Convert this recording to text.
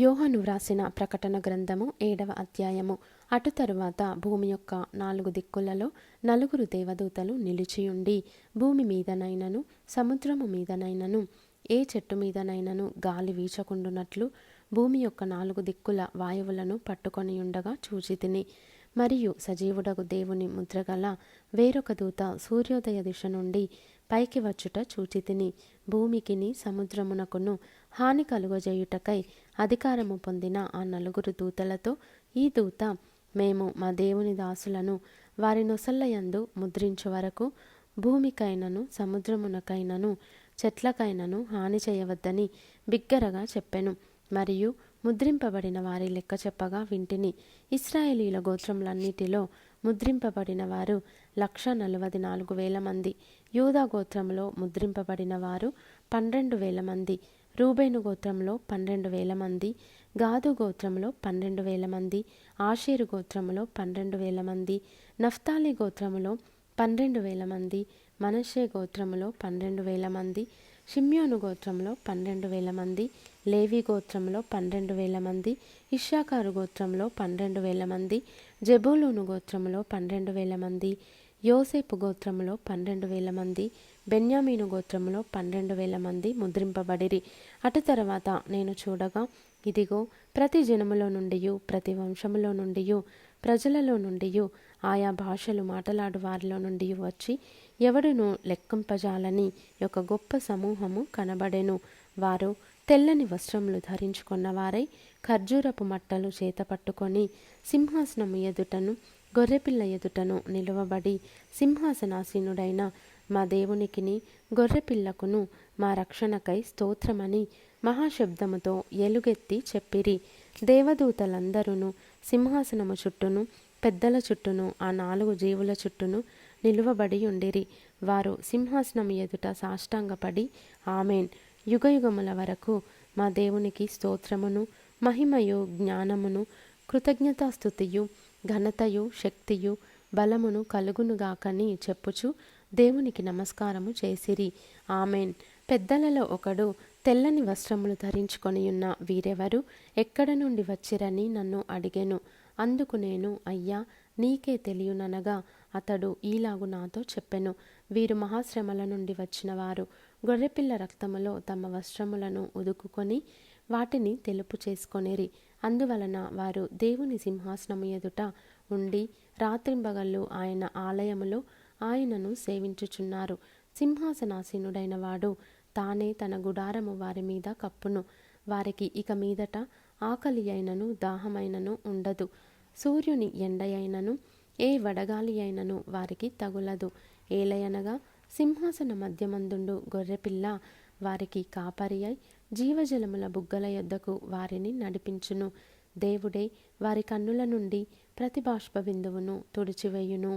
యోహాను వ్రాసిన ప్రకటన గ్రంథము 7వ అధ్యాయము. అటు తరువాత భూమి యొక్క 4 దిక్కులలో 4 దేవదూతలు నిలిచియుండి, భూమి మీదనైనను సముద్రము మీదనైనను ఏ చెట్టు మీదనైనను గాలి వీచకుండునట్లు భూమి యొక్క 4 దిక్కుల వాయువులను పట్టుకొనియుండగా చూచితిని. మరియు సజీవుడగు దేవుని ముద్రగల వేరొక దూత సూర్యోదయ దిశ నుండి పైకి వచ్చుట చూచితిని. భూమికిని సముద్రమునకును హాని కలుగజేయుటకై అధికారము పొందిన ఆ 4 దూతలతో ఈ దూత, మేము మా దేవుని దాసులను వారి నొసళ్ళయందు ముద్రించు వరకు భూమికైనను సముద్రమునకైనను చెట్లకైనను హాని చేయవద్దని బిగ్గరగా చెప్పెను. మరియు ముద్రింపబడిన వారి లెక్క చెప్పగా వింటిని. ఇశ్రాయేలీల గోత్రములన్నిటిలో ముద్రింపబడిన వారు 144,000 మంది. యూదా గోత్రంలో ముద్రింపబడిన వారు 12,000 మంది. రూబేను గోత్రంలో 12,000 మంది. గాదు గోత్రంలో 12,000 మంది. ఆషేరు గోత్రములో 12,000 మంది. నఫ్తాలి గోత్రములో 12,000 మంది. మనష్షే గోత్రములో 12,000 మంది. షిమ్యోను గోత్రంలో 12,000 మంది. లేవి గోత్రంలో 12,000 మంది. ఇశ్శాఖారు గోత్రంలో 12,000 మంది. జెబూలూను గోత్రంలో 12,000 మంది. యోసేపు గోత్రములో 12,000 మంది. బెన్యామీను గోత్రములో 12,000 మంది ముద్రింపబడిరి. అటు తర్వాత నేను చూడగా, ఇదిగో, ప్రతి జనములో నుండియు ప్రతి వంశములో నుండియు ప్రజలలో నుండియు ఆయా భాషలు మాటలాడు వారిలో నుండి వచ్చి ఎవడును లెక్కింపజాలని ఒక గొప్ప సమూహము కనబడెను. వారు తెల్లని వస్త్రములు ధరించుకున్నవారై ఖర్జూరపు మట్టలు చేత పట్టుకొని సింహాసనము ఎదుటను గొర్రెపిల్ల ఎదుటను నిలువబడి, సింహాసనాసీనుడైన మా దేవునికిని గొర్రెపిల్లకును మా రక్షణకై స్తోత్రమని మహాశబ్దముతో ఎలుగెత్తి చెప్పిరి. దేవదూతలందరూ సింహాసనము చుట్టూను పెద్దల చుట్టూను ఆ 4 జీవుల చుట్టూను నిలువబడి ఉండిరి. వారు సింహాసనము ఎదుట సాష్టాంగపడి, ఆమేన్, యుగయుగముల వరకు మా దేవునికి స్తోత్రమును మహిమయు జ్ఞానమును కృతజ్ఞతాస్తుతియు ఘనతయు శక్తియు బలమును కలుగునుగాకని చెప్పుచు దేవునికి నమస్కారము చేసిరి. ఆమేన్. పెద్దలలో ఒకడు, తెల్లని వస్త్రములు ధరించుకొనియున్న వీరెవరు, ఎక్కడ నుండి వచ్చిరని నన్ను అడిగెను. అందుకు నేను, అయ్యా, నీకే తెలియననగా అతడు ఈలాగు నాతో చెప్పెను, వీరు మహాశ్రమల నుండి వచ్చిన వారు. గొర్రెపిల్ల రక్తములో తమ వస్త్రములను ఉదుకుకొని వాటిని తెలుపు చేసుకొనిరి. అందువలన వారు దేవుని సింహాసనము ఎదుట ఉండి రాత్రింబగళ్ళు ఆయన ఆలయములో ఆయనను సేవించుచున్నారు. సింహాసనాసీనుడైన వాడు తానే తన గుడారము వారి మీద కప్పును. వారికి ఇక మీదట ఆకలి అయినను దాహమైనను ఉండదు. సూర్యుని ఎండయైనను ఏ వడగాలి అయినను వారికి తగులదు. ఏలయనగా సింహాసన మధ్యమందుండు గొర్రెపిల్ల వారికి కాపరి అయి జీవజలముల బుగ్గల యొద్దకు వారిని నడిపించును. దేవుడే వారి కన్నుల నుండి ప్రతి బాష్ప బిందువును తుడిచివేయును.